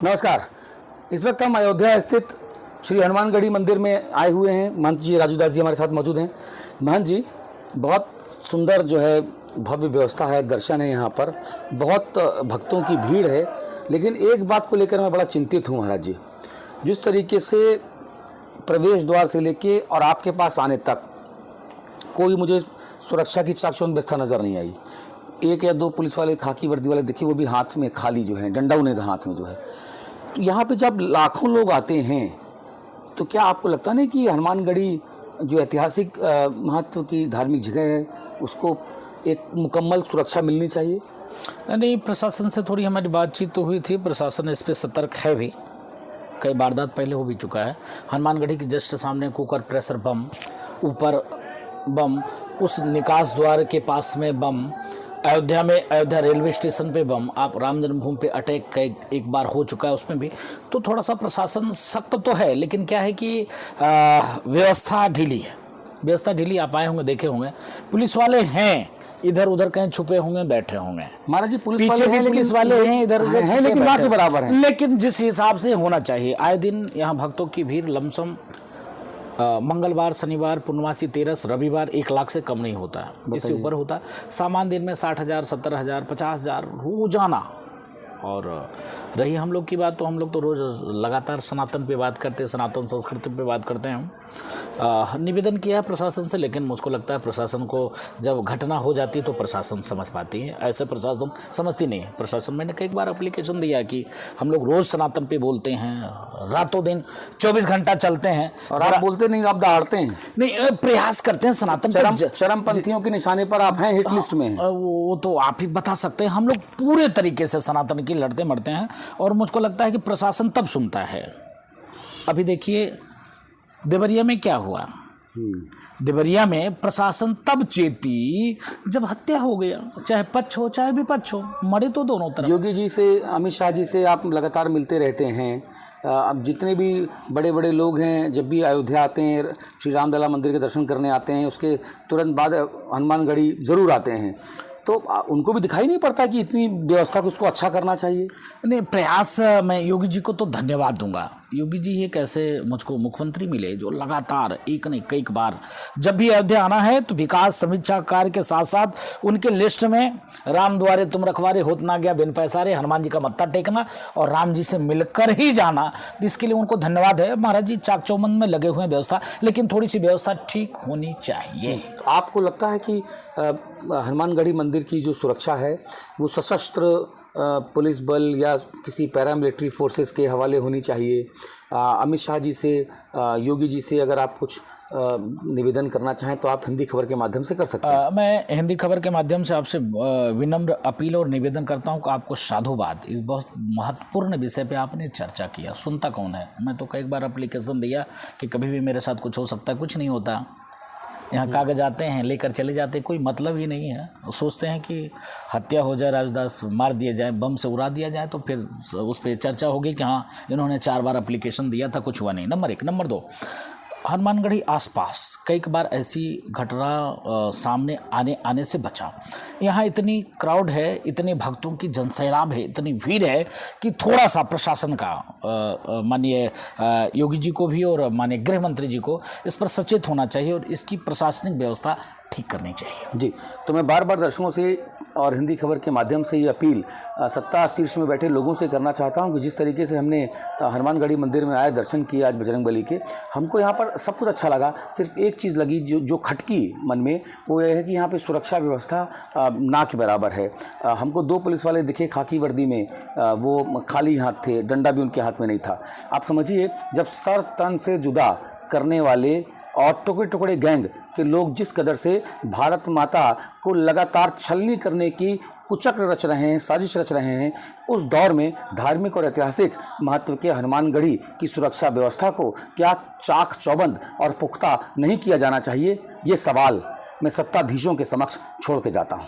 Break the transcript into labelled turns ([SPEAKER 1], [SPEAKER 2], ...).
[SPEAKER 1] नमस्कार। इस वक्त हम अयोध्या स्थित श्री हनुमानगढ़ी मंदिर में आए हुए हैं। महंत जी राजू दास जी हमारे साथ मौजूद हैं। महंत जी, बहुत सुंदर जो है भव्य व्यवस्था है, दर्शन है, यहाँ पर बहुत भक्तों की भीड़ है। लेकिन एक बात को लेकर मैं बड़ा चिंतित हूँ महाराज जी। जिस तरीके से प्रवेश द्वार से लेके और आपके पास आने तक कोई मुझे सुरक्षा की चाकचौंध व्यवस्था नज़र नहीं आई। एक या दो पुलिस वाले खाकी वर्दी वाले दिखे, वो भी हाथ में खाली जो है, डंडा उन्हें हाथ में जो है। तो यहाँ पे जब लाखों लोग आते हैं तो क्या आपको लगता नहीं कि हनुमानगढ़ी जो ऐतिहासिक महत्व की धार्मिक जगह है उसको एक मुकम्मल सुरक्षा मिलनी चाहिए?
[SPEAKER 2] नहीं, प्रशासन से थोड़ी हमारी बातचीत तो हुई थी। प्रशासन इस पे सतर्क है भी। कई वारदात पहले हो भी चुका है। हनुमानगढ़ी के जस्ट सामने कुकर प्रेशर बम, ऊपर बम, उस निकास द्वार के पास में बम, अयोध्या में अयोध्या रेलवे स्टेशन पे बम, आप राम जन्मभूमि पे अटैक एक बार हो चुका है, उसमें भी। तो थोड़ा सा प्रशासन सख्त तो है, लेकिन क्या है कि व्यवस्था ढीली है। व्यवस्था ढीली, आप आए होंगे, देखे होंगे। पुलिस वाले हैं, इधर उधर कहीं छुपे होंगे, बैठे होंगे।
[SPEAKER 1] महाराज जी,
[SPEAKER 2] पुलिस वाले हैं, पुलिस वाले हैं, इधर उधर
[SPEAKER 1] हैं, लेकिन ना के बराबर हैं।
[SPEAKER 2] लेकिन जिस हिसाब से होना चाहिए, आए दिन यहाँ भक्तों की भीड़ लमसम मंगलवार, शनिवार, पूर्णमासी, तेरस, रविवार 1 लाख से कम नहीं होता है, इससे ऊपर होता है। सामान्य दिन में 60,000, 70,000, 50,000 रोजाना। और रही हम लोग की बात, तो हम लोग तो रोज़ लगातार सनातन पे बात करते हैं, सनातन संस्कृति पे बात करते हैं। निवेदन किया है प्रशासन से, लेकिन मुझको लगता है प्रशासन को जब घटना हो जाती है तो प्रशासन समझ पाती है, ऐसे प्रशासन समझती नहीं है। प्रशासन, मैंने कई बार एप्लीकेशन दिया कि हम लोग रोज़ सनातन पे बोलते हैं, रातों दिन 24 घंटा चलते हैं।
[SPEAKER 1] और आप बोलते नहीं, आप दहाड़ते हैं।
[SPEAKER 2] नहीं, प्रयास करते हैं सनातन
[SPEAKER 1] चरमपंथियों के निशाने पर आप हैं, हिट लिस्ट में हैं।
[SPEAKER 2] वो तो आप ही बता सकते हैं। हम लोग पूरे तरीके से सनातन की लड़ते मरते हैं, और मुझको लगता है कि प्रशासन तब सुनता है। अभी देखिए देवरिया में क्या हुआ। देवरिया में प्रशासन तब चेती जब हत्या हो गया, चाहे पक्ष हो चाहे विपक्ष हो, मरे तो दोनों तरफ।
[SPEAKER 1] योगी जी से, अमित शाह जी से आप लगातार मिलते रहते हैं। अब जितने भी बड़े बड़े लोग हैं, जब भी अयोध्या आते हैं, श्री रामलला मंदिर के दर्शन करने आते हैं, उसके तुरंत बाद हनुमानगढ़ी ज़रूर आते हैं। तो उनको भी दिखाई नहीं पड़ता कि इतनी व्यवस्था को उसको अच्छा करना चाहिए?
[SPEAKER 2] नहीं, प्रयास, मैं योगी जी को तो धन्यवाद दूंगा। योगी जी एक ऐसे मुझको मुख्यमंत्री मिले जो लगातार एक नहीं कई बार जब भी अयोध्या आना है तो विकास समीक्षा कार्य के साथ साथ उनके लिस्ट में राम द्वारे तुम रखवारे होत ना गया बिन पैसारे, हनुमान जी का मत्था टेकना और राम जी से मिलकर ही जाना। इसके लिए उनको धन्यवाद है। महाराज जी चाक चौबंद में लगे हुए हैं व्यवस्था, लेकिन थोड़ी सी व्यवस्था ठीक होनी चाहिए।
[SPEAKER 1] आपको लगता है कि हनुमानगढ़ी मंदिर की जो सुरक्षा है वो सशस्त्र पुलिस बल या किसी पैरामिलिट्री फोर्सेस के हवाले होनी चाहिए? अमित शाह जी से, योगी जी से अगर आप कुछ निवेदन करना चाहें तो आप हिंदी खबर के माध्यम से कर सकते हैं।
[SPEAKER 2] मैं हिंदी खबर के माध्यम से आपसे विनम्र अपील और निवेदन करता हूं कि आपको साधुवाद। इस बहुत महत्वपूर्ण विषय पे आपने चर्चा किया। सुनता कौन है? मैं तो कई बार एप्लीकेशन दिया कि कभी भी मेरे साथ कुछ हो सकता है, कुछ नहीं होता। यहाँ कागज आते हैं, लेकर चले जाते हैं, कोई मतलब ही नहीं है। सोचते हैं कि हत्या हो जाए, राजदास मार दिया जाए, बम से उड़ा दिया जाए, तो फिर उस पर चर्चा होगी कि हाँ इन्होंने 4 बार एप्लीकेशन दिया था, कुछ हुआ नहीं। नंबर 1। नंबर 2, हनुमानगढ़ी आसपास कई बार ऐसी घटना सामने आने से बचा। यहाँ इतनी क्राउड है, इतने भक्तों की जनसैलाब है, इतनी भीड़ है कि थोड़ा सा प्रशासन का, माननीय योगी जी को भी और माननीय गृह मंत्री जी को इस पर सचेत होना चाहिए और इसकी प्रशासनिक व्यवस्था ठीक करनी चाहिए।
[SPEAKER 1] जी, तो मैं बार बार दर्शकों से और हिंदी खबर के माध्यम से ये अपील सत्ता शीर्ष में बैठे लोगों से करना चाहता हूँ कि जिस तरीके से हमने हनुमानगढ़ी मंदिर में आए, दर्शन किए आज बजरंगबली के, हमको यहाँ पर सब कुछ अच्छा लगा। सिर्फ एक चीज़ लगी जो खटकी मन में, वो ये है कि यहाँ पे सुरक्षा व्यवस्था ना के बराबर है। हमको 2 पुलिस वाले दिखे खाकी वर्दी में, वो खाली हाथ थे, डंडा भी उनके हाथ में नहीं था। आप समझिए, जब सर तन से जुदा करने वाले और टुकड़े टुकड़े गैंग के लोग जिस कदर से भारत माता को लगातार छलनी करने की कुचक्र रच रहे हैं, साजिश रच रहे हैं, उस दौर में धार्मिक और ऐतिहासिक महत्व के हनुमानगढ़ी की सुरक्षा व्यवस्था को क्या चाक चौबंद और पुख्ता नहीं किया जाना चाहिए? ये सवाल मैं सत्ताधीशों के समक्ष छोड़ के जाता हूँ।